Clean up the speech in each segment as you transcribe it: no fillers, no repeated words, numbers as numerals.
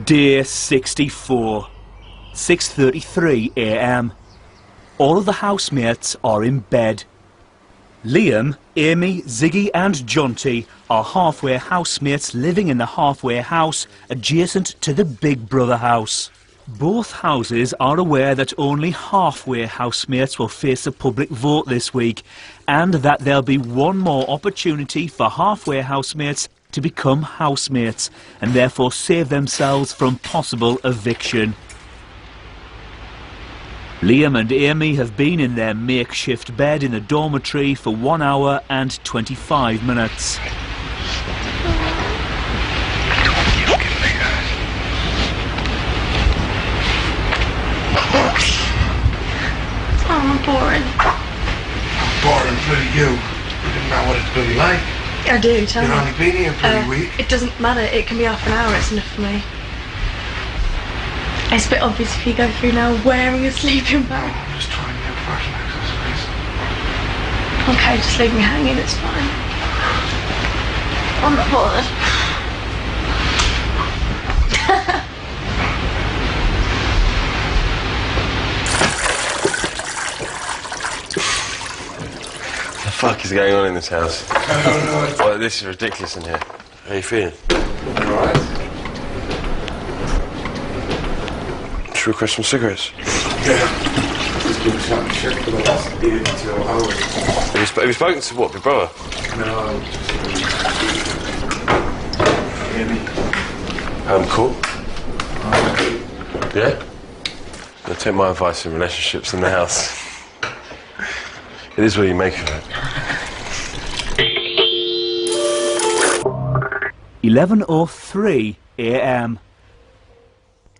Day 64, 6:33 a.m. All of the housemates are in bed. Liam, Amy, Ziggy and Jonty are halfway housemates living in the halfway house adjacent to the Big Brother house. Both houses are aware that only halfway housemates will face a public vote this week, and that there'll be one more opportunity for halfway housemates to become housemates and therefore save themselves from possible eviction. Liam and Amy have been in their makeshift bed in the dormitory for 1 hour and 25 minutes. Oh, boring. Boring for you. You didn't know what it's going to be like. I do, tell me. You've only been here for a week. It doesn't matter, it can be half an hour, it's enough for me. It's a bit obvious if you go through now wearing a sleeping bag. I'm just trying new fashion accessories. Okay, just leave me hanging, it's fine. I'm not bothered. What the fuck is going on in this house? I don't know. Oh, this is ridiculous in here. How are you feeling? Alright. Should we request some cigarettes? Yeah. Just give me something shit for the last 82 hours. Have you spoken to what, Big Brother? No, just... Cool. Yeah? Now take my advice in relationships in the house. It is what you make of it. 11:03 a.m.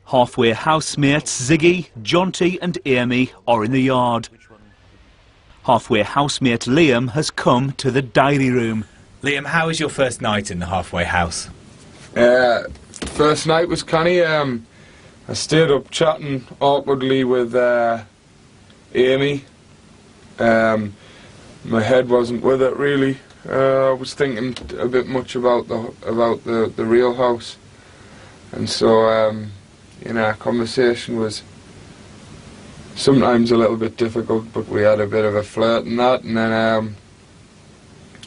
Halfway housemates Ziggy, Jonty and Amy are in the yard. Halfway housemate Liam has come to the diary room. Liam, how was your first night in the halfway house? First night was canny. I stayed up chatting awkwardly with Amy. My head wasn't with it really. I was thinking a bit much about the real house, and so you know, our conversation was sometimes a little bit difficult, but we had a bit of a flirt and that, and then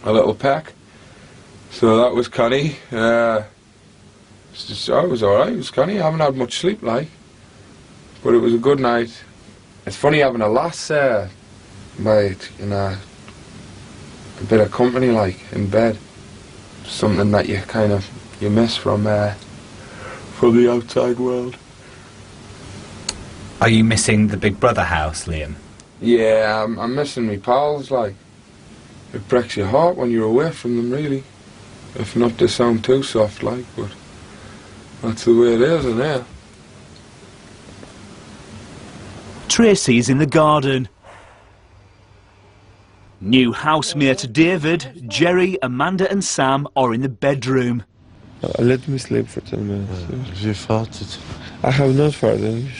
a little peck. So that was canny. It was alright, it was canny. I haven't had much sleep, like, but it was a good night. It's funny having a lass mate, you know, a bit of company, like, in bed. Something that you kind of, you miss from the outside world. Are you missing the Big Brother house, Liam? Yeah, I'm missing me pals, like. It breaks your heart when you're away from them, really. If not to sound too soft, like, but that's the way it is, isn't it? Tracy's in the garden. New housemates David, Jerry, Amanda and Sam are in the bedroom. Let me sleep for 10 minutes. Have you farted? I have not farted.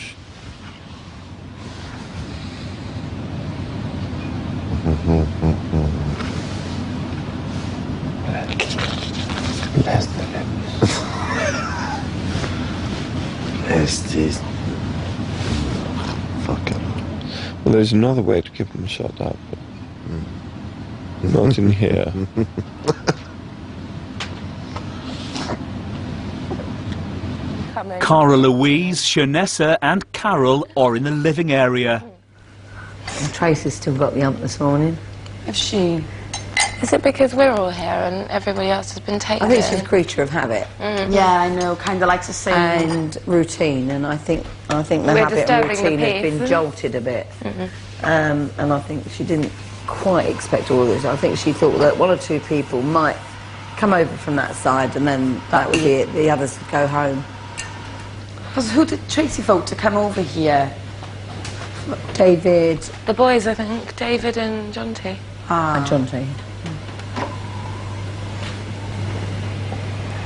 Fuck it. Well, there's another way to keep them shut up, but not in here. Cara Louise, Shanessa and Carol are in the living area. Tracy's still got the ump this morning. If she... Is it because we're all here and everybody else has been taken? I think she's a creature of habit. Mm-hmm. Yeah, I know, kind of likes to sing. And routine, and I think the habit and routine has been jolted a bit. Mm-hmm. And I think she didn't quite expect all this. I think she thought that one or two people might come over from that side and then that would be it, the others would go home. Because who did Tracy vote to come over here? David. The boys, I think. David and Jonty. And Jonty.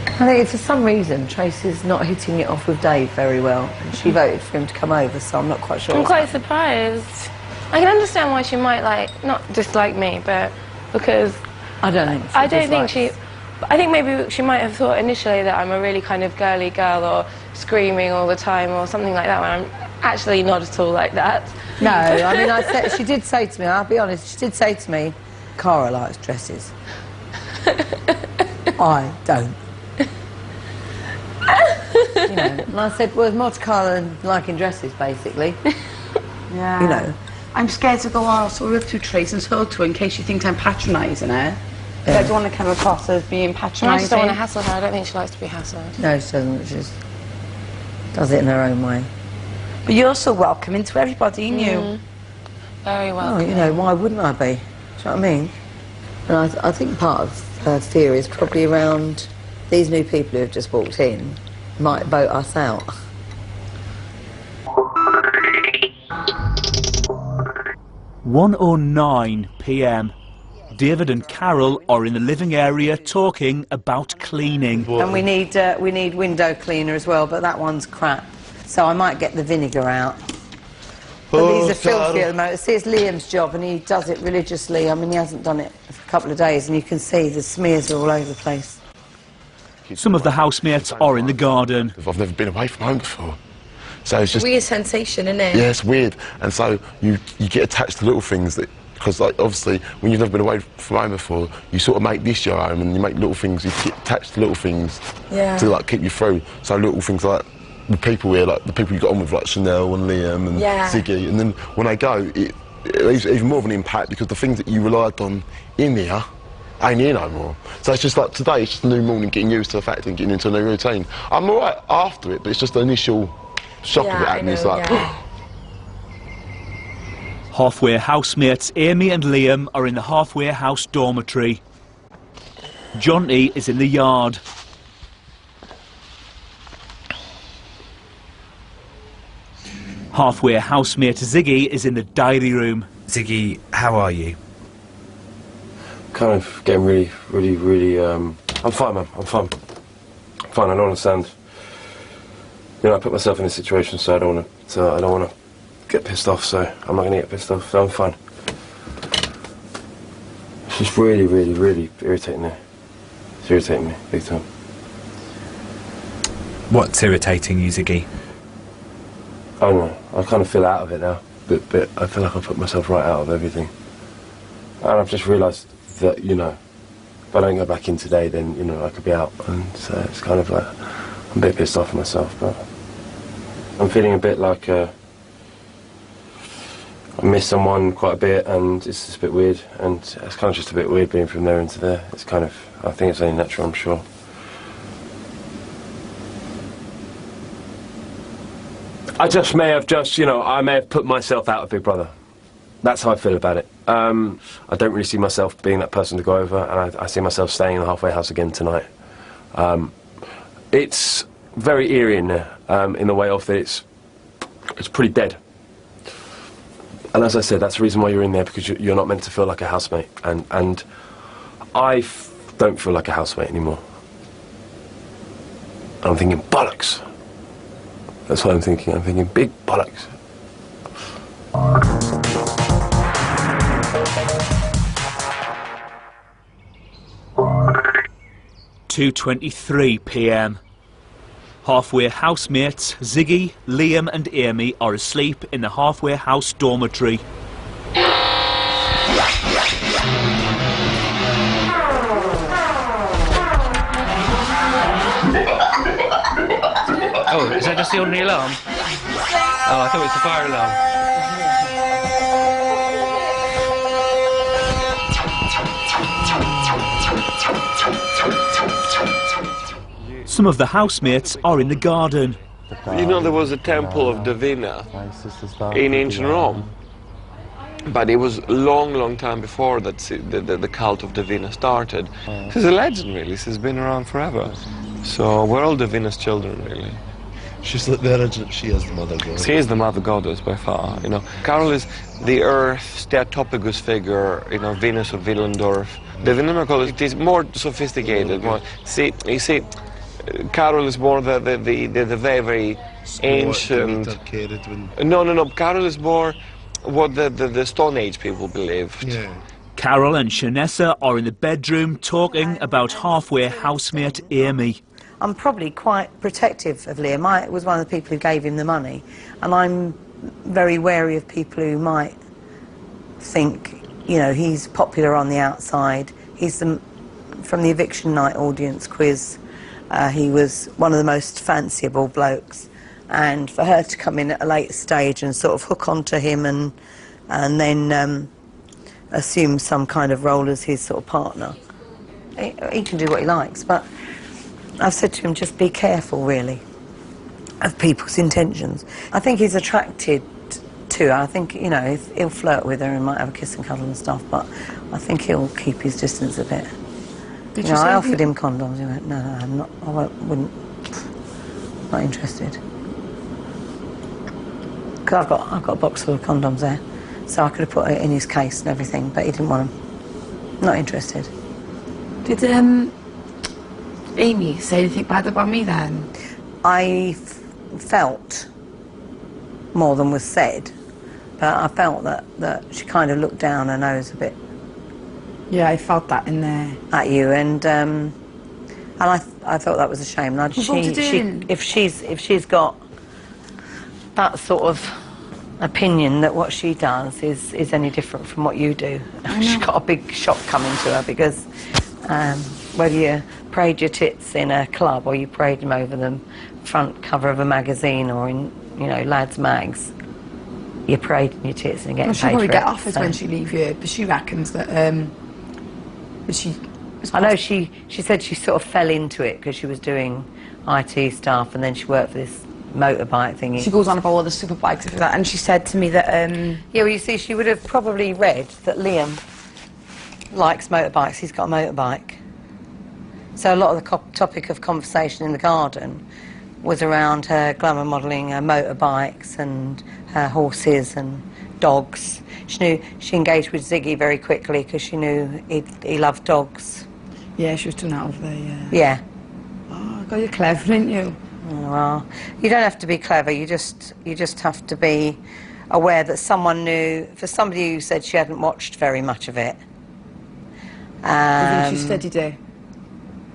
I think for some reason Tracy's not hitting it off with Dave very well. And she voted for him to come over, so I'm not quite sure. I'm quite surprised. I can understand why she might, like, not dislike me, but because... I don't think I don't think she... But I think maybe she might have thought initially that I'm a really kind of girly girl or screaming all the time or something like that, when I'm actually not at all like that. No, I mean, she did say to me, I'll be honest, she did say to me, Cara likes dresses. I don't. You know, and I said, well, there's more to Cara than liking dresses, basically. Yeah. You know. I'm scared to go on sort of to Trace and talk to her in case she thinks I'm patronising her. I don't want to come across as being I just patronising. don't want to hassle her. I don't think she likes to be hassled. No, she doesn't. She just does it in her own way. But you're so welcoming to everybody, ain't you? Very well. Oh, you know, why wouldn't I be? Do you know what I mean? And I think part of her theory is probably around these new people who have just walked in might vote us out. (1:09 p.m. David and Carol are in the living area talking about cleaning. And we need window cleaner as well, but that one's crap. So I might get the vinegar out. But these are filthy at the moment. See, it's Liam's job and he does it religiously. I mean, he hasn't done it for a couple of days and you can see the smears are all over the place. Some of the housemates are in the garden. I've never been away from home before. So it's just... Weird sensation, isn't it? Yeah, it's weird. And so you get attached to little things that... Because, like, obviously, when you've never been away from home before, you sort of make this your home and you make little things, you get attached to little things to, like, keep you through. So little things like the people here, like the people you got on with, like Chanel and Liam and Ziggy. And then when they go, it leaves even more of an impact because the things that you relied on in here ain't here no more. So it's just like today, it's just a new morning, getting used to the fact and getting into a new routine. I'm all right after it, but it's just the initial shock of it happening. It's like... Halfway housemates Amy and Liam are in the halfway house dormitory. Jonty is in the yard. Halfway housemate Ziggy is in the diary room. Ziggy, how are you? Kind of getting really, I'm fine, man. I'm fine. I'm fine. I don't understand. You know, I put myself in a situation, so I don't want to get pissed off. So I'm not going to get pissed off. So I'm fine. It's just really irritating me. It's irritating me big time. What's irritating you, Ziggy? I don't know. I kind of feel out of it now. But I feel like I put myself right out of everything. And I've just realised that, you know, if I don't go back in today, then, you know, I could be out. And so it's kind of like, I'm a bit pissed off at myself, but I'm feeling a bit like I miss someone quite a bit, and it's just a bit weird. And it's kind of just a bit weird being from there into there. It's kind of, I think it's only natural, I'm sure. I may have put myself out of Big Brother. That's how I feel about it. I don't really see myself being that person to go over, and I see myself staying in the halfway house again tonight. It's very eerie in there, in the way of that it's pretty dead. And as I said, that's the reason why you're in there, because you're not meant to feel like a housemate. And I don't feel like a housemate anymore. And I'm thinking, bollocks. That's what I'm thinking. I'm thinking big bollocks. 2:23 p.m. Halfway housemates Ziggy, Liam and Amy are asleep in the halfway house dormitory. Oh, is that just the ordinary alarm? Oh, I thought it was the fire alarm. Some of the housemates are in the garden. You know, there was a temple of Divina in ancient Rome, but it was long time before that the cult of Divina started. This is a legend, really. This has been around forever. So we're all Divina's children, really. She's like the original, she is the mother goddess. She is the mother goddess by far, you know. Carol is the Earth's Theotophagus figure, you know, Venus of Willendorf. The Divina goddess, it is more sophisticated. More, you see, Carol is more the very ancient. No. Carol is more what the Stone Age people believed. Yeah. Carol and Shanessa are in the bedroom talking about halfway housemate Amy. I'm probably quite protective of Liam. I was one of the people who gave him the money, and I'm very wary of people who might think, you know, he's popular on the outside. He's from the eviction night audience quiz. He was one of the most fanciable blokes, and for her to come in at a late stage and sort of hook onto him and then assume some kind of role as his sort of partner, he can do what he likes, but I've said to him, just be careful, really, of people's intentions. I think he's attracted to her. I think, you know, he'll flirt with her and might have a kiss and cuddle and stuff, but I think he'll keep his distance a bit. Did you know, I offered him condoms. He went, no, I'm not, wouldn't, not interested. Because I've got a box full of condoms there, so I could have put it in his case and everything, but he didn't want them. Not interested. Did Amy say anything bad about me then? I felt more than was said, but I felt that she kind of looked down her nose a bit. Yeah, I felt that in there. At you, and I thought that was a shame. Now, if she's got that sort of opinion that what she does is any different from what you do, she's got a big shock coming to her, because whether you parade your tits in a club or you parade them over the front cover of a magazine or in, you know, lads' mags, you're parading your tits and getting paid for it. She'll probably get offers when she leaves you, but she reckons that I know she said she sort of fell into it because she was doing IT stuff, and then she worked for this motorbike thingy. She goes on about all the super bikes and that, and she said to me that yeah, well, you see, she would have probably read that Liam likes motorbikes. He's got a motorbike. So a lot of the topic of conversation in the garden was around her glamour modelling her motorbikes and her horses and dogs. She engaged with Ziggy very quickly because she knew he loved dogs. Yeah, she was doing that over there, yeah. Yeah. Oh, God, you're clever, aren't you? Oh, well, you don't have to be clever, you just have to be aware that someone knew, for somebody who said she hadn't watched very much of it. You think she studied it?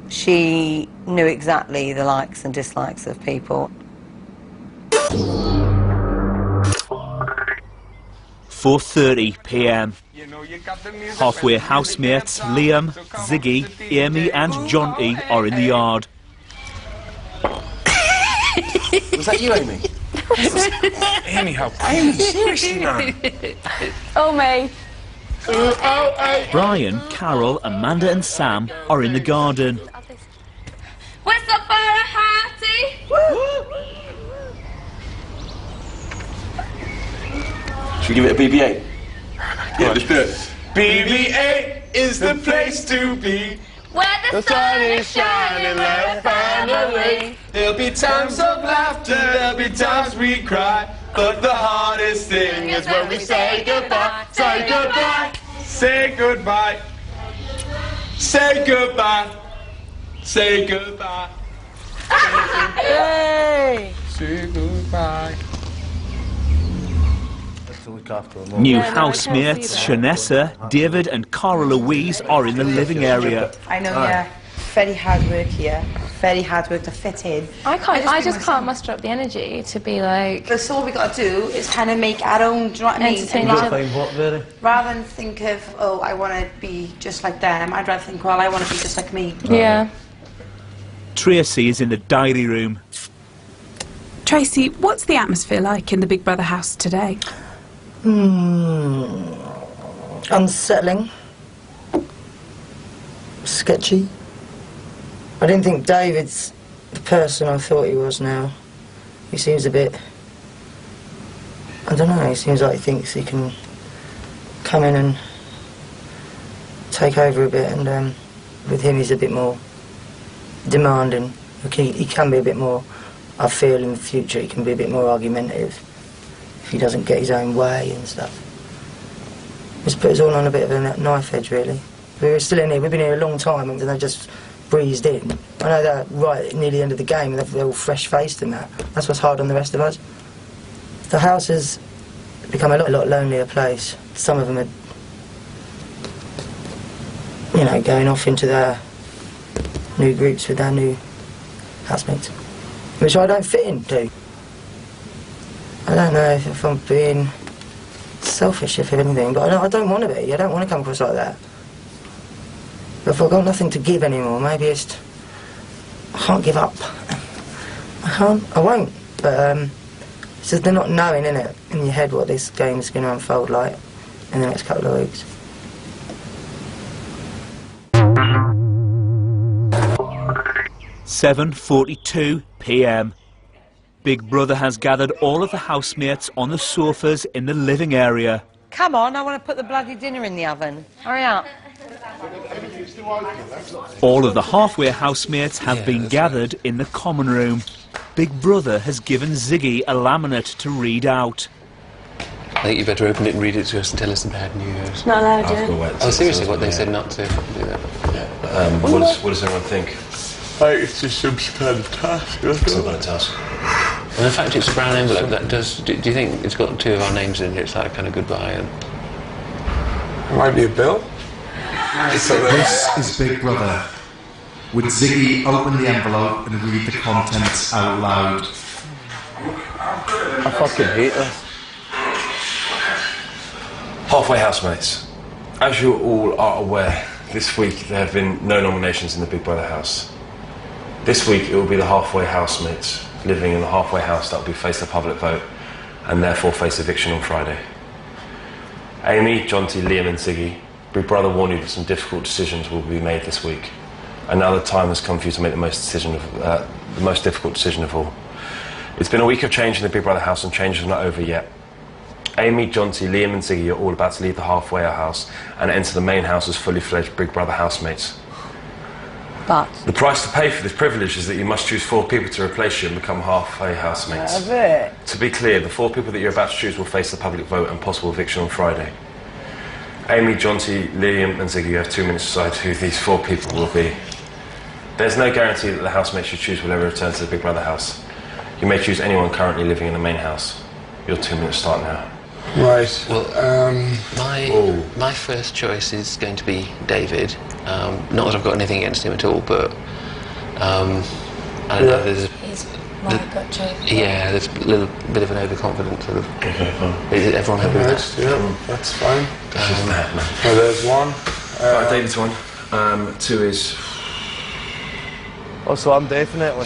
She knew exactly the likes and dislikes of people. 4:30 p.m. Halfway housemates Liam, Ziggy, Amy and Jonty are in the yard. Was that you, Amy? Amy, how... Amy, seriously now? Oh, me. Brian, Carol, Amanda and Sam are in the garden. What's up for a hearty? Should we give it a BB-8? Yeah, let's do it. BB-8 is the place to be. Where the sun is shining like a family. There'll be times of laughter, there'll be times we cry, but the hardest thing is when we say goodbye. Say goodbye. Say goodbye. Say goodbye. Say goodbye. Hey! Say goodbye. New housemates Shanessa, David and Cara Louise are in the living area. I know, yeah. Very hard work here. Very hard work to fit in. I just can't muster up the energy to be like... So all we got to do is kind of make our own, do you know what I mean? Entertain Rather than think of, oh, I want to be just like them, I'd rather think, well, I want to be just like me. Yeah. Tracy is in the diary room. Tracy, what's the atmosphere like in the Big Brother house today? Unsettling. Sketchy. I didn't think David's the person I thought he was now. He seems a bit... I don't know, he seems like he thinks he can come in and take over a bit, and with him he's a bit more demanding. He can be a bit more, I feel in the future, he can be a bit more argumentative if he doesn't get his own way and stuff. It's put us all on a bit of a knife edge, really. We were still in here, we've been here a long time, and they just breezed in. I know that right near the end of the game, they're all fresh-faced and that. That's what's hard on the rest of us. The house has become a lot lonelier place. Some of them are you know, going off into their new groups with their new housemates, which I don't fit into. I don't know if I'm being selfish, if anything, but I don't want to be. I don't want to come across like that. But if I've got nothing to give anymore, maybe it's... I can't give up. I can't. I won't. But it's just they're not knowing, innit, in your head what this game's going to unfold like in the next couple of weeks. "7:42 p.m. Big Brother has gathered all of the housemates on the sofas in the living area. Come on, I want to put the bloody dinner in the oven. Hurry up. All of the halfway housemates have been gathered in the common room. Big Brother has given Ziggy a laminate to read out. I think you better open it and read it to us and tell us the bad news. Not allowed, yeah. Oh, seriously, what they said not to do that. Yeah. What does everyone think? I think it's just some kind of task. Some kind of task. Well, in fact, it's a brown envelope. That does. Do you think it's got 2 of our names in it? It's like kind of goodbye and. It might be a bill. This is Big Brother. Would Ziggy open the envelope and read the contents out loud? I fucking hate this. Halfway housemates. As you all are aware, this week there have been no nominations in the Big Brother house. This week it will be the halfway housemates living in the halfway house that will be face the public vote and therefore face eviction on Friday. Amy, Jonty, Liam and Ziggy, Big Brother warned you that some difficult decisions will be made this week. And now the time has come for you to make the most difficult decision of all. It's been a week of change in the Big Brother house and change is not over yet. Amy, Jonty, Liam and Ziggy are all about to leave the halfway house and enter the main house as fully fledged Big Brother housemates. But the price to pay for this privilege is that you must choose 4 people to replace you and become halfway housemates. To be clear, the 4 people that you're about to choose will face the public vote and possible eviction on Friday. Amy, Jonty, Liam and Ziggy, you have 2 minutes to decide who these 4 people will be. There's no guarantee that the housemates you choose will ever return to the Big Brother house. You may choose anyone currently living in the main house. Your 2 minutes start now. Right. Well, my first choice is going to be David. Not that I've got anything against him at all, but I don't know. He's my gut choice. Yeah, there's a little bit of an overconfidence sort of. Okay, fine. Is everyone happy with that? Yeah, that's fine. Well, there's 1. Right, David's 1. 2 is. Oh, so I'm definitely.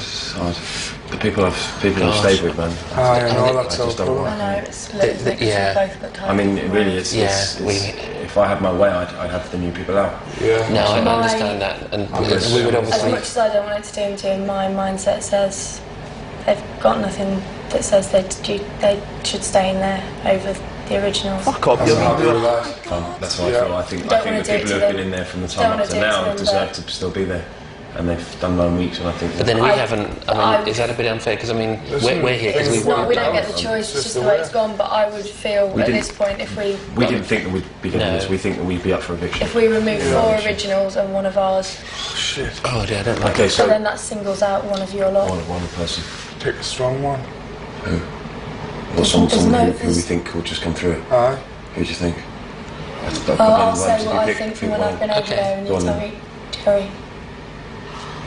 The people I've stayed with, man. I know, that's I just don't want. I know, it's split. Both got time. I mean, it really is. If I had my way, I'd have the new people out. Yeah. No, I understand that, and we would obviously. As much as I don't want it to do him to, my mindset says they've got nothing that says they should stay in there over the originals. Fuck up, you're not doing that. That's what I feel. I think the people who have been in there from the time up to now deserve to still be there. And they've done 9 weeks, and I think. But then we haven't. I mean, is that a bit unfair? Because I mean, we're here because we don't get the choice. It's just the way it's gone. But I would feel at this point, if we didn't think that we'd be getting this. We think that we'd be up for eviction. If we remove 4 originals and 1 of ours. Oh, shit. Oh dear, I don't like. Okay, so then that singles out 1 of your lot. One person. Pick a strong one. Who? Or someone who we think will just come through. Aye. Who do you think? I'll say what I think from when I've been over there, and you tell me, Terry.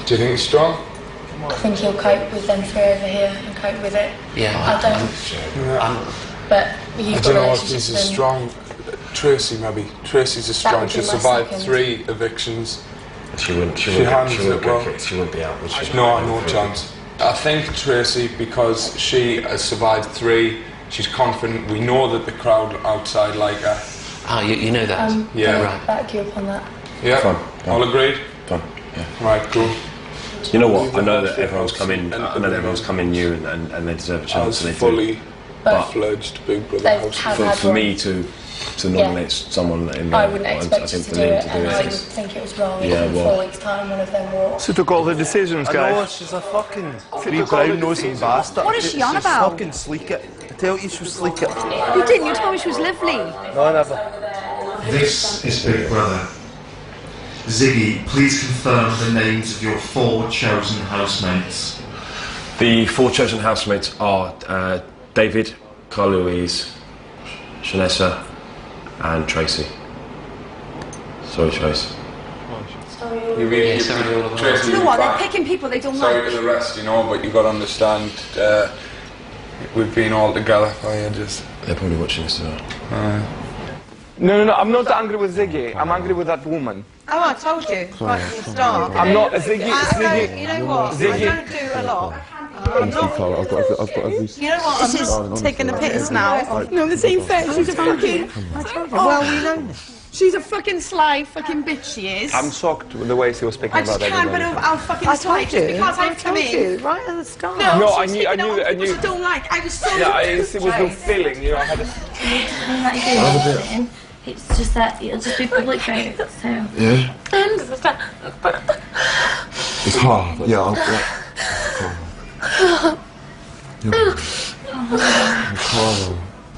Do you think he's strong? I think he'll cope with them 3 over here and cope with it. Yeah. I don't. But you've I got don't know if relationships he's with a strong. Tracy, maybe. Tracy's a strong. She'll survive 3 evictions. She wouldn't be out, would she? No chance. I think Tracy, because she has survived 3, she's confident. We know that the crowd outside like her. Oh, you know that? Yeah. Right. Back you up on that. Yeah. Fine. All agreed? Fine. Yeah. Right, cool. You know what? I know that everyone's come in. I know that everyone's come in new, and they deserve a chance. As fully fledged Big Brother house. For me to nominate someone in there, I wouldn't expect you to do it, and I would it. think it was wrong if in 4 weeks' time one of them walked. So took all the decisions, guys. I know, she's a fucking 3 brown-nosing bastard. What is she on about? Fucking sleek it. I tell you she was sleek it. You didn't, you told me she was lovely. No, never. This is Big Brother. Ziggy, please confirm the names of your 4 chosen housemates. The 4 chosen housemates are David, Carl Louise, Shanessa, and Tracy. Sorry, Trace. You mean, Yeah, sorry, all of us. Tracy, You know what? you're They're back. picking people they don't Sorry like. to the rest, you know, but you got to understand, we've been all together for ages. They're probably watching this as well. No, I'm not angry with Ziggy. I'm angry with that woman. Oh, I told you right from the start. I'm not Ziggy. You know what? Ziggy. I don't do a lot. I've got every... You know what? This is taking the piss now. No, this ain't fair. She's a fucking... Well, we know this. She's a fucking sly fucking bitch, she is. I'm shocked with the way she was speaking I about just can't everybody. believe how fucking I sly told you. because I I've come told in. you right at the start. No, No, she's I knew- picking I out knew- people she don't like. I was so Yeah, it was the feeling, you know. I had a... It's just that it'll just be public vote, so... Yeah? It's hard. Yeah,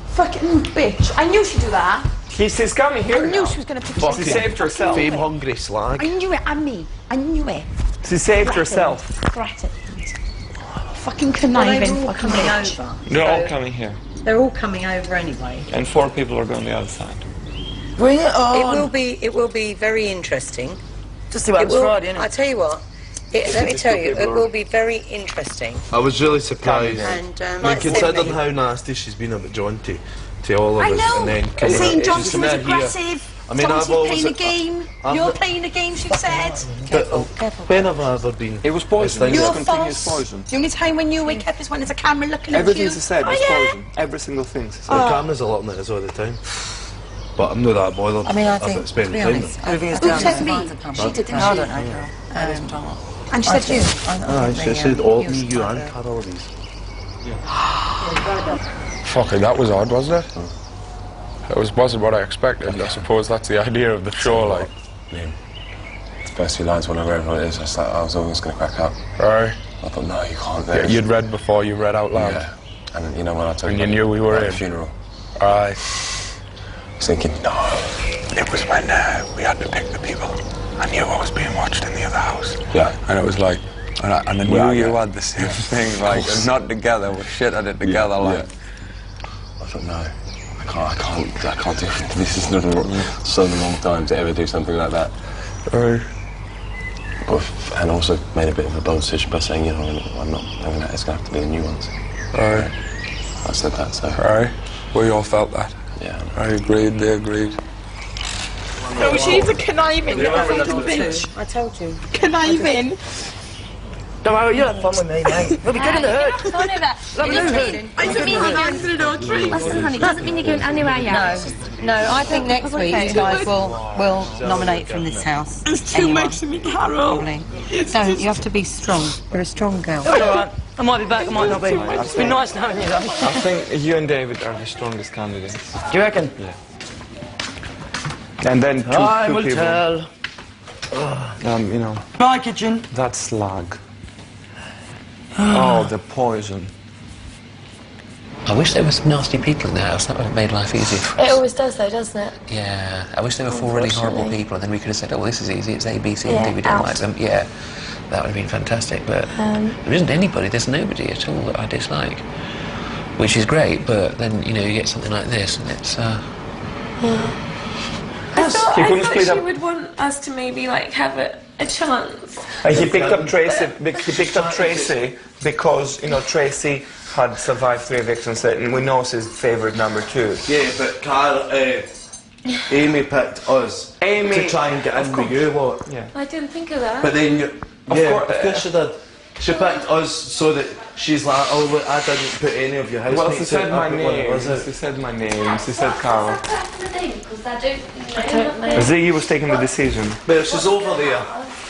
fucking bitch. I knew she'd do that. She's coming here I knew now. she was going to pick She saved herself. Fame hungry slag. I knew it, and me. I knew it. She saved herself. Regret it. Fucking conniving Well, fucking coming bitch. over. They're all coming here. They're all coming over anyway. And 4 people are going the other side. Bring it on. It will be very interesting. Just see what happens Friday, innit? I tell you what. Let me tell you, it will be very interesting. I was really surprised. And Like, considering how nasty she's been about John to all of I us, know. and then coming Saying out, Johnson she's was come out here. aggressive. I mean, Johnson's I've always playing a game. You're playing a game, she said. But when have I ever been? It was poison. You're Continuous false. poison. The only time when you wake up is when there's a camera looking at you. Everything she said was Oh, yeah. poison. Every single thing she The said. cameras are looking at us all the time. But I'm not that bothered. I mean, I about think, to spending be time. honest, Everything is Who down said there. me? She did, didn't I she? don't know, girl. And she said you. Aye, she said all me, you and Carol these. Fucking, that was odd, wasn't it? It wasn't what I expected. I suppose that's the idea of the show, like. Yeah. The first few lines when I read what it is, I was always going to crack up. Right. I thought, no, you can't do Yeah, this. you'd read before you read out loud. Yeah. And you know when I told And you knew we were at in. the funeral, Aye. I was thinking, no. It was when we had to pick the people. I knew I was being watched in the other house. Yeah. And it was like, and I knew Yeah, you yeah. had the same thing, like, not together, but shit at it together, like. I thought, no, I can't do it. This is not so long time to ever do something like that. Right. And also made a bit of a bold decision by saying, you know, I'm not having that, it's going to have to be the new ones. Right. I said that, so. Right. We all felt that. Yeah. I agreed, they agreed. No, she's a conniving little fucking bitch. I told you. Conniving. Don't worry, you'll have fun with me, mate. We'll be good in the hood. I know that. Lovely It hood. doesn't mean you're going to do it doesn't mean you're going anywhere yet. No, I think next week you guys will nominate from this house. It's too much for me, Carol. Probably. No, you have to be strong. You're a strong girl. All right. I might be back, I might not be. It's been nice knowing you, though. I think you and David are the strongest candidates. Do you reckon? Yeah. And then Time two will people. tell. You know, My kitchen. that slag. Oh, the poison. I wish there were some nasty people in the house. That would have made life easier for us. It always does, though, doesn't it? Yeah, I wish there were 4 really horrible people, and then we could have said, "Oh, well, this is easy. It's A, B, C, and D. We don't out. like them." Yeah, that would have been fantastic. But there isn't anybody. There's nobody at all that I dislike, which is great. But then you get something like this, and it's. Yeah. He I couldn't thought split she up. would want us to maybe like have a chance. And he picked up Tracy. He picked up Tracy because Tracy had survived 3 evictions, and we know she's favourite number 2. Yeah, but Carl, Amy picked us to try and get in with you lot. Yeah. I didn't think of that. But then, of course she did. She picked us so that she's like, oh look, I didn't put any of your housemates Well, she said in, my I put one of name. us in." She said my name. She said Carl. That's the thing, because I don't know. Ziggy was taking the decision. But she's over there.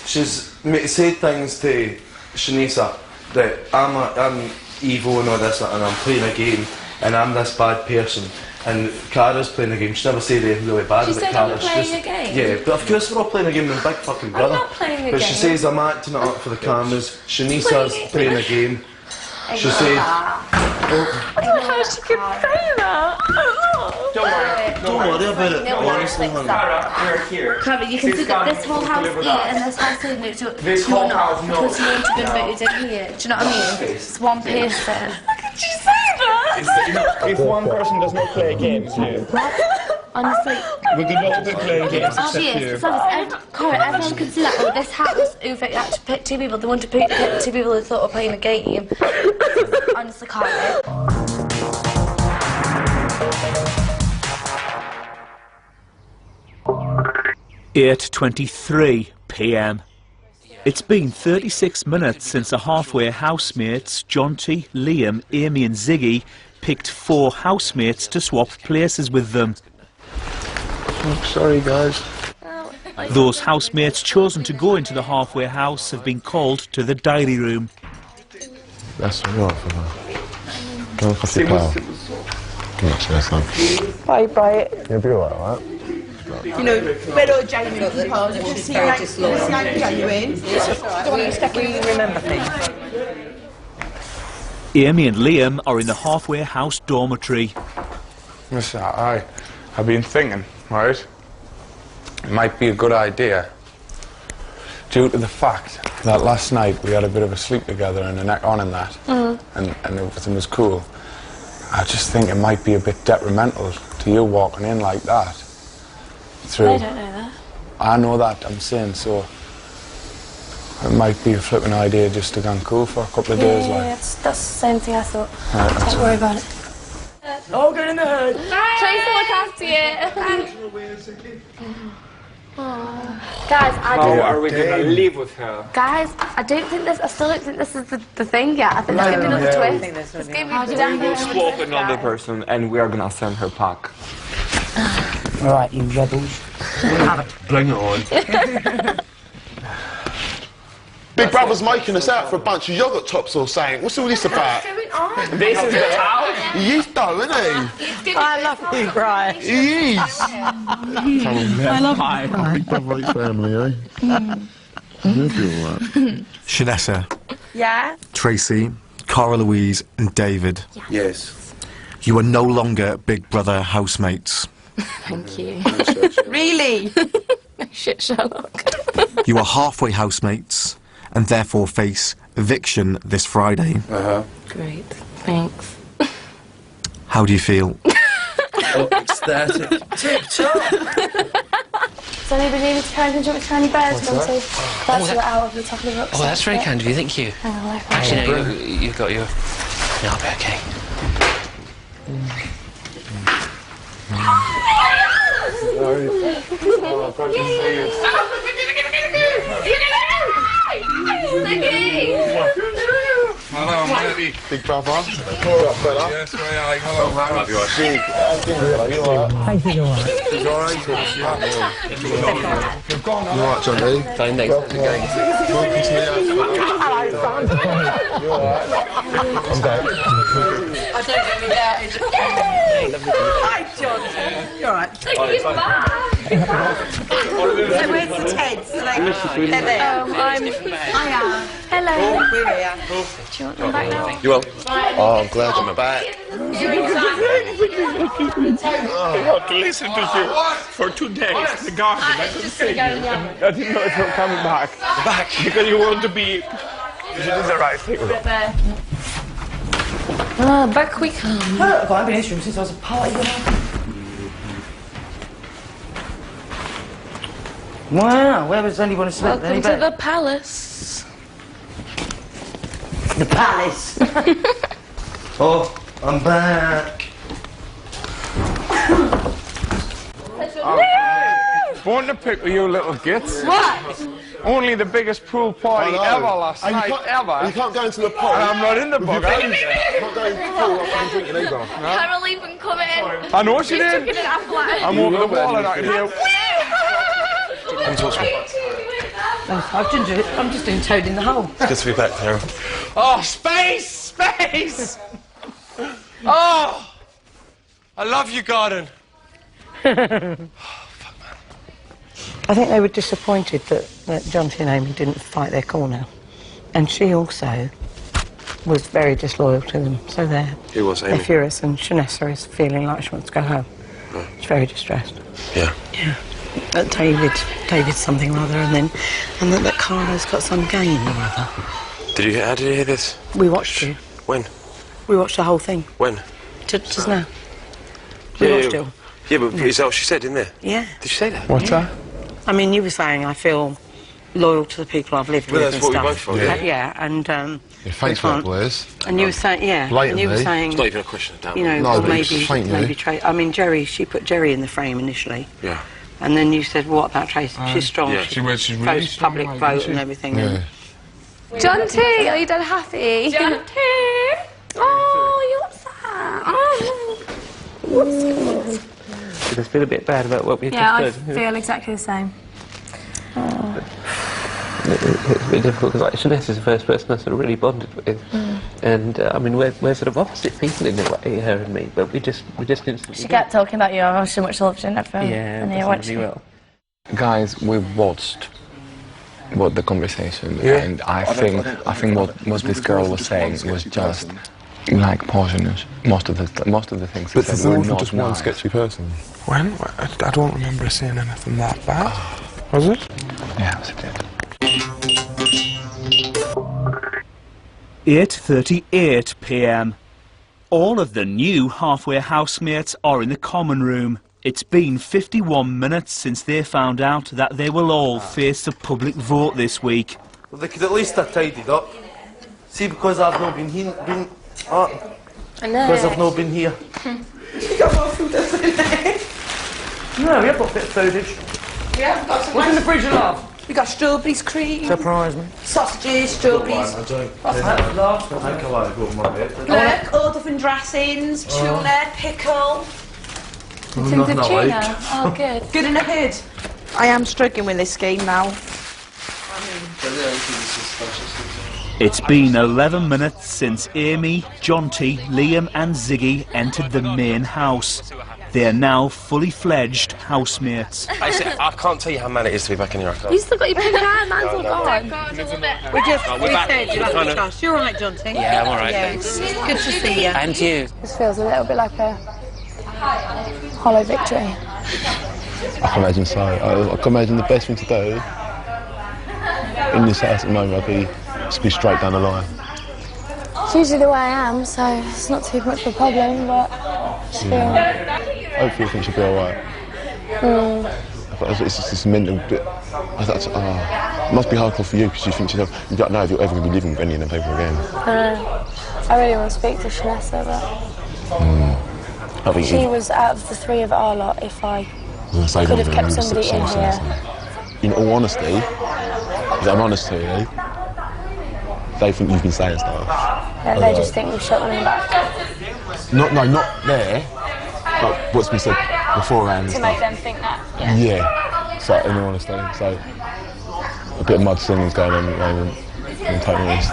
She's said things to Shanisa that I'm evil and all this, and I'm playing a game, and I'm this bad person. And Cara's playing a game. She never said anything really bad She about said Cara. I'm She playing just- a game? Yeah, but of course we're all playing a game with Big fucking Brother. not playing a But she game. says I'm acting it up for the cameras. Shanisa's playing a game. She said, I don't know how she could say that. don't worry about it, honestly, honey. We're here. Carla, you can see that this whole house here and this house here looks to This whole house, no. because you ain't been voted in here. Do you know what I mean? It's one person. How could you say that? If one person does not play games here. Honestly. We're not playing games except you. Cara, everyone can see that. Oh, this house, who actually picked two people. They wanted to pick two people who thought were playing a game. Honestly, Cara. 8:23 p.m. It's been 36 minutes since the halfway housemates, Jonty, Liam, Amy and Ziggy, picked 4 housemates to swap places with them. Oh, sorry, guys. Those housemates chosen to go into the halfway house have been called to the diary room. That's all right for that. Go and coffee pal. Come on, cheers, son. Bye. You'll be all right? You know, when or genuine people, she's very disloyal. Genuine. We remember things. Amy and Liam are in the halfway house dormitory. Listen, I've been thinking, right? It might be a good idea, due to the fact that last night we had a bit of a sleep together and a neck on and that, and everything was cool. I just think it might be a bit detrimental to you walking in like that. I don't know that. I know that, I'm saying, so it might be a flipping idea just to go and cool for a couple of days. Yeah, that's the same thing I thought. Right, Don't worry about it. Oh, get in the hood. Tracy, look after you. Guys, How are we going to live with her? Guys, I still don't think this is the thing yet. I think there's going to be another twist. It's going to be We will swap another person and we are going to send her back. All right, you rebels. Bring it on. Big Brother's making us out for a bunch of yogurt tops or something. What's all this about? This is the house? He is though, isn't he? I love you, Brian. He is. I love you. Big Brother family, eh? You'll be all right. Shanessa, Yeah? Tracy, Cara Louise and David. Yes. You are no longer Big Brother housemates. Thank you. Really? Shit, Sherlock. You are halfway housemates and therefore face eviction this Friday. Great. Thanks. How do you feel? Ecstatic. Does anybody need me to carry the tiny birds? That's out of the top of the rucksack. Oh, that's very kind of you, thank you. Hang on, Actually, no, you've got your... No, I'll be okay. Hello, matey. Big Brother. All right, fella. Yes, right, hello, man. You all right? I think you're all right. He's all right. You've gone, You all right, John Lee? Fine, thanks. Welcome to me. You all right? I'm back. I don't get me doubted. Hi, John. You're all right. So where's the Teds? They're there. Hiya. Hello. We're here. Do you want them back now? You will? Oh, I'm glad you're back. I have to listen to you for 2 days in the garden. I didn't see you. I didn't know if you were coming back. Back? Because you want to be... You did the right thing. Back we come. I've been in this room since I was a party girl. Wow, where was anyone asleep? Welcome to the palace. The palace. Oh, I'm back. Born to pick with you little gits. What? Only the biggest pool party ever last night, ever. You can't go into the pool. And I'm not in the bug. You can't go into the pool after you've drinking either. Carol even come in. I know she did. Took it after that. I'm over the wall and I can hear... Come talk to me. I'm just doing Toad in the Hole. It's good to be back, Carol. Oh, space! Space! Oh! I love you, Garden. I think they were disappointed that Jonty and Amy didn't fight their corner. And she also was very disloyal to them. So they're furious, and Shanessa is feeling like she wants to go home. She's very distressed. Yeah. Yeah. David's something or other, and that Cara's got some game or other. How did you hear this? We watched you. When? We watched the whole thing. When? Just now. We watched it all. Yeah, but is that what she said in there? Yeah. Did she say that? What's that? I mean, you were saying I feel loyal to the people I've lived Well, with that's and what we stuff. both felt, Yeah, and Yeah, we thanks for that, can't- boys. And you were saying, yeah, and you were Blatantly. saying, It's not even a question of doubt. you know, No, well, but it's faintly. maybe Tracy. I mean, Jerry. She put Jerry in the frame initially. Yeah. And then you said, what about Tracy? She's strong. Yeah. She's really votes strong, public like, vote isn't and she? everything. Yeah. John T, are you done happy? John T. Oh, you upset? Oh. You just feel a bit bad about what we Yeah, I just did. feel exactly the same. It's a bit difficult because like Shanessa is the first person I sort of really bonded with, and I mean we're sort of opposite people in a way, her and me, but we just instantly. She kept talking about you, how so much loved you and everything. Yeah, and here went she. well. Guys, we watched the conversation, and I think what this girl was saying was just like poisonous. Most of the things. But She there's said were also not just one nice. sketchy person. When? I don't remember seeing anything that bad. Was it? Yeah, it was a bit. 8:38 p.m. All of the new halfway housemates are in the common room. It's been 51 minutes since they found out that they will all face a public vote this week. Well, they could at least have tidied up. See, because I've not been here, I know. because I've not been here. You got more food that's in there. No, we have got a bit of foodage. We have got some. What's in the fridge alive? We got strawberries, cream. Surprise me. Sausages, strawberries. I don't. What's that? Last one. I think I like to go with my bed. Look, all different dressings, tuna, pickle. It's in the tuna. Oh, good. Good in the hood. I am struggling with this game now. It's been 11 minutes since Amy, Jonty, Liam and Ziggy entered the main house. They are now fully fledged housemates. I can't tell you how mad it is to be back in here. You still got your pink hair, man's all gone. We just we're back. said you have Kind to of- trust. You're all right, Jonty? Yeah, I'm all right, Yeah. thanks. Good to see you. And you. This feels a little bit like a hollow victory. I can imagine so. I can imagine the best thing to do in this house at the moment would be just be straight down the line. It's usually the way I am, so it's not too much of a problem, but I just feel... Hopefully things should be alright. But it's just this mental bit. It must be hardcore for you because you think to yourself, you don't know if you're ever going to be living with any of them people again. I really want to speak to Shanessa, but I think she was out of the three of our lot if I could have kept somebody in here. In all honesty, if I'm honest to you, they think you've been saying stuff. Yeah, they just think we've shot them in the back. Not there, but what's been said beforehand and To make stuff. them think that, Yeah. So, in all honesty, so a bit of mudslinging's going on at the moment, in total honest.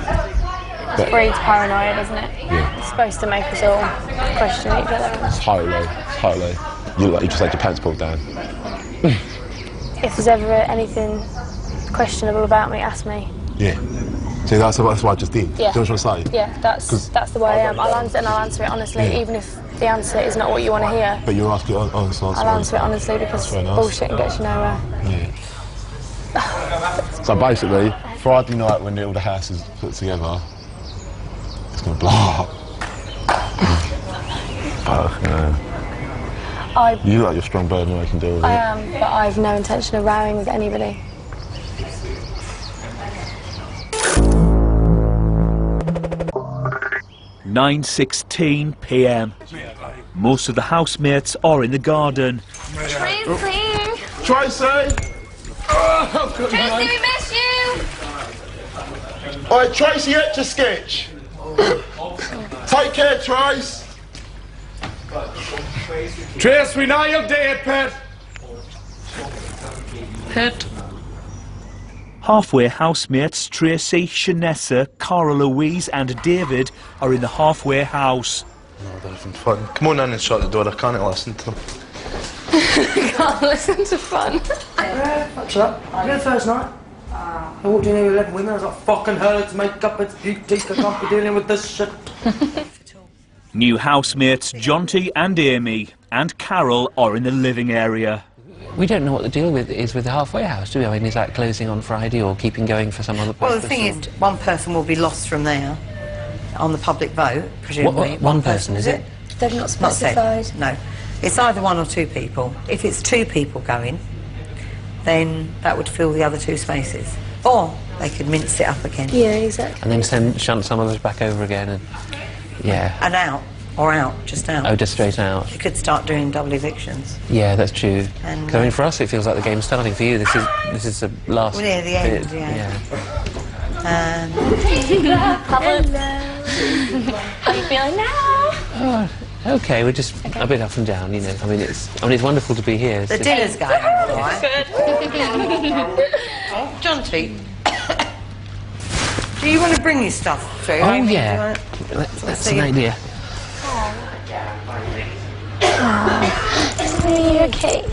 It breeds paranoia, doesn't it? Yeah. It's supposed to make us all question each other. Totally. You just had your pants pulled down. If there's ever anything questionable about me, ask me. Yeah. See, that's what I just did. Yeah. Do you know what I'm trying to say? Yeah, that's the way I am. I'll answer it honestly, Yeah. even if the answer is not what you want to hear. But you're asking honest answer. I'll answer it honestly because fair enough. bullshit gets you nowhere. Yeah. So basically, Friday night when all the house is put together, it's going to blow up. Fuck, no. You look like you're a strong bird and I can deal with I it. am, but I've no intention of rowing with anybody. Nine 9:16 p.m. Most of the housemates are in the garden. Tracy! Tracy! Oh, good Tracy, night. we miss you! Alright, Tracy, Etch a sketch. Take care, Trace. Trace, we know you're dead, pet. Pet. Halfway housemates Tracy, Shanessa, Cara Louise and David are in the halfway house. No, they're having fun. Come on in and shut the door, I can't listen to them. Can't listen to fun. What's up? You know the first night? I walked in here with 11 women, I was like, fucking hell, it's makeup, it's beauty, I can't be dealing with this shit. New housemates Jonty and Amy and Carol are in the living area. We don't know what the deal is with the halfway house, do we? I mean, is that closing on Friday or keeping going for some other purpose? Well, the thing is, one person will be lost from there on the public vote, presumably. One person, is it? They've not Not said. specified. No. It's either one or two people. If it's two people going, then that would fill the other two spaces. Or they could mince it up again. Yeah, exactly. And then shunt some of us back over again and... Yeah. And out. Or out. Just out. Oh, just straight out. You could start doing double evictions. Yeah, that's true. And, 'Cause, I mean, for us it feels like the game's starting. For you, this is the last... We're near the end, bit. yeah. Hello. How are you feeling now? Oh, okay, we're just a bit up and down, you know. I mean, it's wonderful to be here. It's The just- dinner's going all right. Good. John T. Do you want to bring your stuff through? Oh, Amy? yeah. Do you want That's an idea. Are you okay?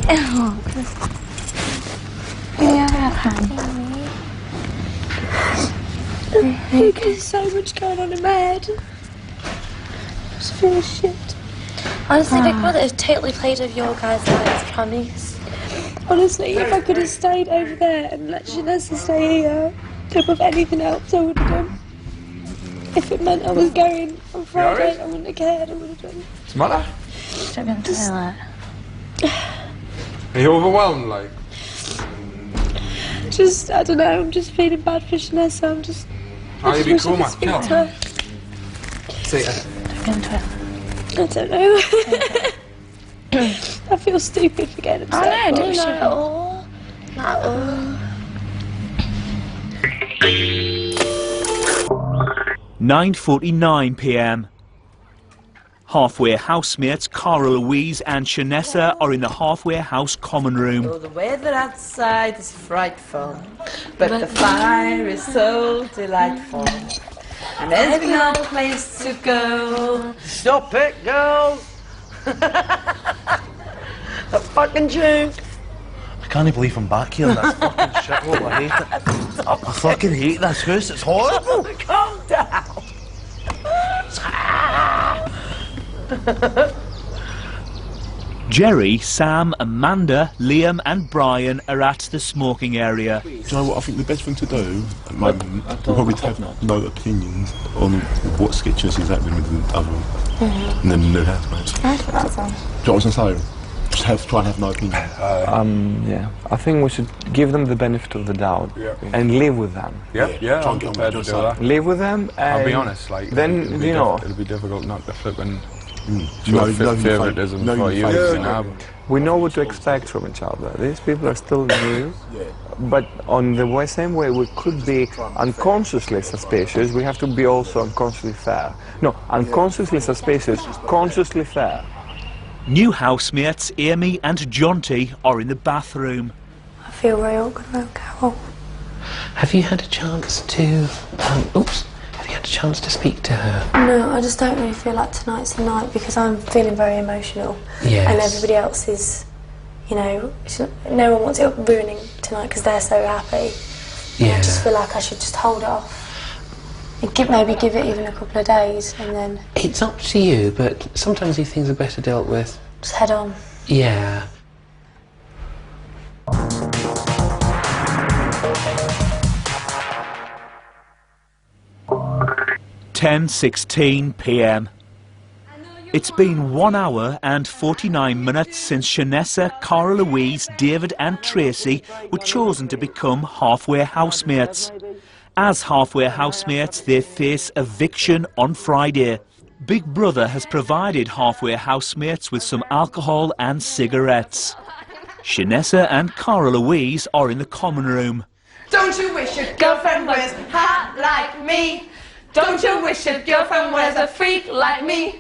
There's so much going on in my head. I just feel shit. Honestly, Big Brother has totally played with your guys' lives, promise. Honestly, if I could have stayed over there and let Janessa stay here, top of anything else I would have done. If it meant I was going on Friday, I wouldn't have cared, I would have done. What's the matter? Don't be on the toilet. Are you overwhelmed, like? Just, I don't know, I'm just feeling bad for Janessa, I'm just... Oh, you be wish I cool, could man. speak Come to on. her. See ya. Don't be on the toilet. I don't know. I feel stupid for getting upset. I know, but don't I you? shouldn't. Not at all. 9:49 p.m. Halfway housemates Cara Louise and Shanessa are in the halfway house common room. Oh, the weather outside is frightful, but the fire is so delightful. And there's no place to go. Stop it, girls! A fucking joke. I can't believe I'm back here in this fucking shithole. I hate it. I fucking hate this house. It's horrible. Calm down. Jerry, Sam, Amanda, Liam and Brian are at the smoking area. Do you know what I think the best thing to do at the moment? We'll probably have no opinions on what sketches is happening with the other and then the new housemates. I think that's all. Do you know what I was going to say? Just try and have no opinion. Yeah, I think we should give them the benefit of the doubt and live with them. Yeah, I'm prepared to do that. Live with them. And I'll be honest, like, then it'll be you know, it'll be difficult not to flip and No, show favouritism for you. we know what to expect from each other. These people are still new, but on the same way we could be unconsciously suspicious, we have to be also unconsciously fair. No, unconsciously suspicious, consciously fair. New housemates Amy and Jonty are in the bathroom. I feel very awkward about Carol. Have you had a chance to... Have you had a chance to speak to her? No, I just don't really feel like tonight's the night because I'm feeling very emotional. Yes. And everybody else is, you know, no one wants it ruining tonight because they're so happy. Yeah. I just feel like I should just hold off. And maybe give it even a couple of days and then... It's up to you, but sometimes these things are better dealt with. Just head on. Yeah. Ten 16 p.m. It's been 1 hour and 49 minutes since Shanessa, Cara Louise, David and Tracy were chosen to become halfway housemates. As halfway housemates, they face eviction on Friday. Big Brother has provided halfway housemates with some alcohol and cigarettes. Shanessa and Cara Louise are in the common room. Don't you wish your girlfriend was hot like me? Don't you wish your girlfriend was a freak like me?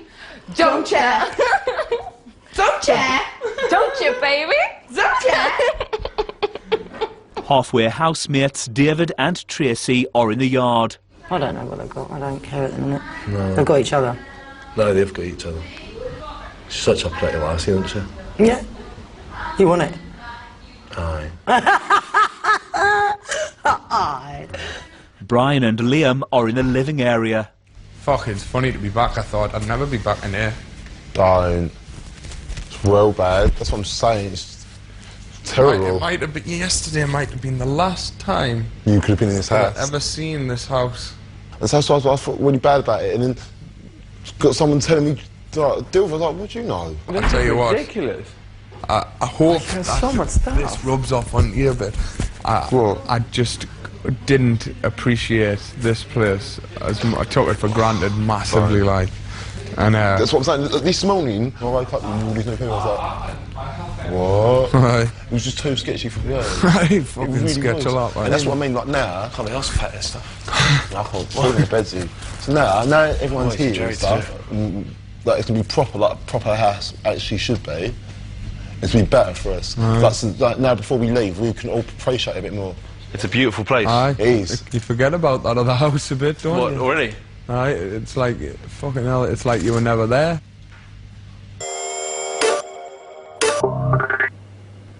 Don't ya? Don't ya? Don't you, baby? Don't ya? Halfway housemates David and Tracy are in the yard. I don't know what they've got. I don't care at the minute. No. They've got each other. No, they've got each other. She's such a pretty lassie, isn't she? Yeah. You want it? Aye. Aye. Brian and Liam are in the living area. Fuck, it's funny to be back. I thought I'd never be back in here. Don't. It's well bad. That's what I'm saying. It's terrible. It might have been yesterday. Might have been the last time You could have been in this that I'd house. ever seen this house. And so I thought really bad about it, and then got someone telling me deal with it, like, what do you know? I'll tell you what. Ridiculous. I hope There's that so much stuff. this rubs off on you a bit. I just didn't appreciate this place as I took it for granted massively, like. And that's what I'm saying. This morning, I woke up and all these new people, I was like, what? Right. It was just too sketchy for me. Right, fucking really sketch a lot. And that's what I mean, like now, I can't be asked fat and stuff. I can't fall in the bed soon. So now everyone's here and stuff, and, like, it's going to be proper, like, proper house actually should be. It's going to be better for us. Like, now before we leave, we can all appreciate it a bit more. It's a beautiful place. Aye. It is. You forget about that other house a bit, don't you? What, already? Aye, it's like, fucking hell, it's like you were never there.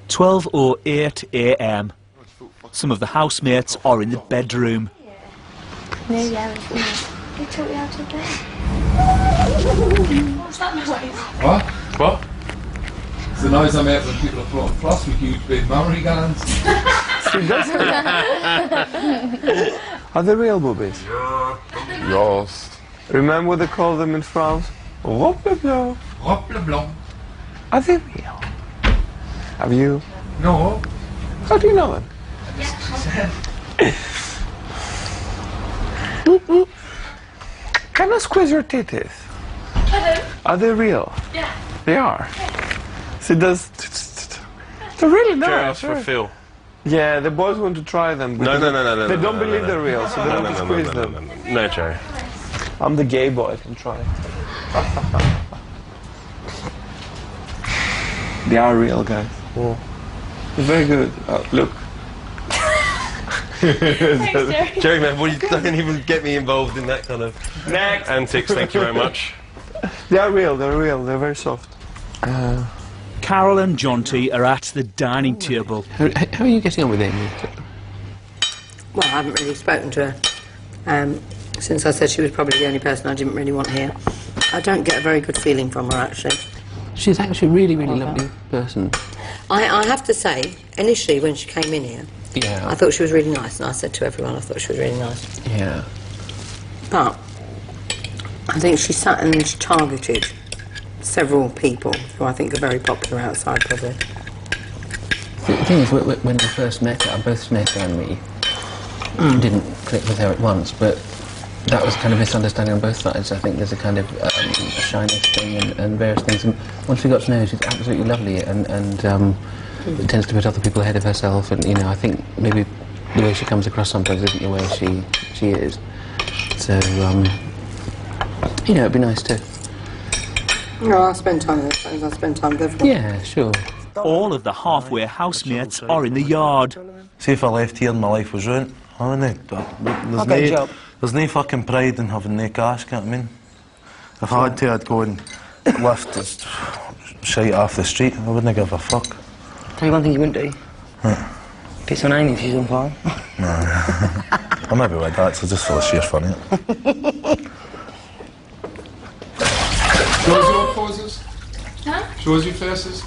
12:08 a.m. Some of the housemates are in the bedroom. No, yeah, they took me out of bed. What's that noise? What? What? It's the noise I make when people are floating across with huge big memory glands. Are they real boobies? Yes. Remember what they call them in France? Rople-blanc. Rople-blanc. Are they real? Have you? No. How do you know them? Can I squeeze your titties? Hello. Are they real? Yeah. They are. See, they're really nice. Just for Phil. Yeah, the boys want to try them. No. They don't believe they're real, so they want to squeeze them. No, Jerry. I'm the gay boy, I can try. They are real, guys. Oh. They're very good. Look. Thanks, Jerry, man, well, you don't even get me involved in that kind of antics. Thank you very much. They are real, they're very soft. Carol and Jonty are at the dining table. How are you getting on with Amy? Well, I haven't really spoken to her since I said she was probably the only person I didn't really want here. I don't get a very good feeling from her, actually. She's actually a really, really lovely person. I have to say, initially when she came in here, Yeah. I thought she was really nice, and I said to everyone I thought she was really nice. Yeah. But I think she sat and she targeted several people who I think are very popular outside, probably. The thing is, when we first met her, both Smith and me didn't click with her at once, but that was kind of misunderstanding on both sides. I think there's a kind of shyness thing and various things. And once we got to know her, she's absolutely lovely and tends to put other people ahead of herself. And, you know, I think maybe the way she comes across sometimes isn't the way she is. So, you know, it'd be nice to... No, I spend time with her, I spend time with everyone. Yeah, sure. All of the halfway housemates are in the yard. See, if I left here and my life was ruined, I wouldn't. There's no fucking pride in having no cash, can't I mean? If I had to, I'd go and lift this shite off the street. I wouldn't give a fuck. Tell you one thing you wouldn't do. Piss on Amy if she's on fire. No. I maybe would, actually, just for the sheer fun of it. Shows your poses? Huh? Shows your faces?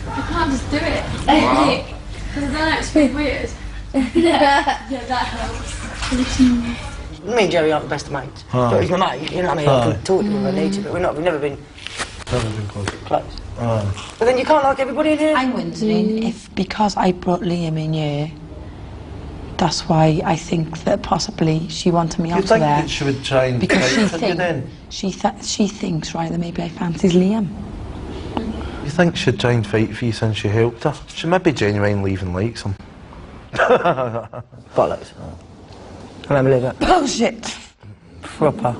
I can't just do it. Wow. Because I don't know, it's really weird. Yeah, that helps. Me and Jerry aren't the best of mates. But he's my mate, you know what I mean? I can talk to him if I need to, but we've never been close. But then you can't like everybody in here. I'm wondering if, because I brought Liam in here, that's why I think that possibly she wanted me out of there. You think that she would try and because she thinks, right, that maybe I fancies Liam. You think she'd try and fight for you since you helped her? She might be genuinely even likes him. Bollocks. I don't believe it. Bullshit. Proper.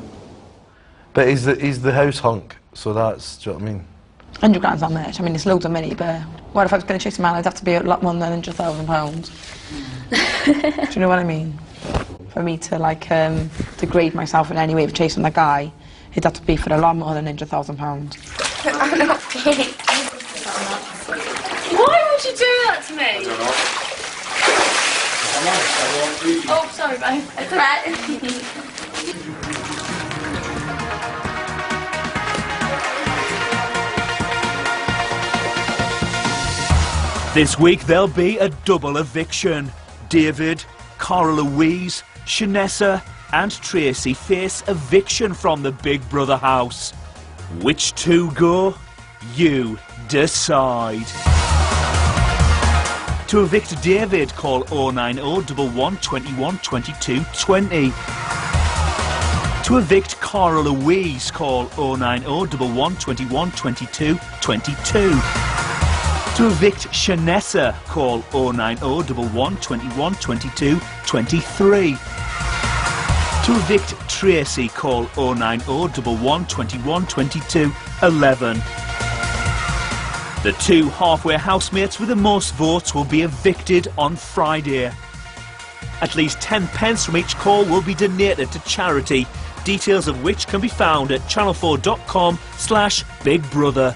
But he's the house hunk, so that's, do you know what I mean? 100 grand's not much. I mean, it's loads of money, but what if I was going to chase a man? I'd have to be a lot more than £100,000. Do you know what I mean? For me to, like, degrade myself in any way for chasing that guy, it'd have to be for a lot more than £100,000. I'm not big. Why would you do that to me? I don't know. Oh, sorry, babe. It's alright. This week there'll be a double eviction. David, Cara Louise, Shanessa, and Tracy face eviction from the Big Brother house. Which two go? You decide. To evict David, call 090 11 21 22 20. To evict Cara Louise, call 090 11 21 22 22. To evict Shanessa, call 090 11 21 22 23. To evict Tracy, call 090 11 21 22 11. The two halfway housemates with the most votes will be evicted on Friday. At least 10 pence from each call will be donated to charity, details of which can be found at channel4.com/bigbrother.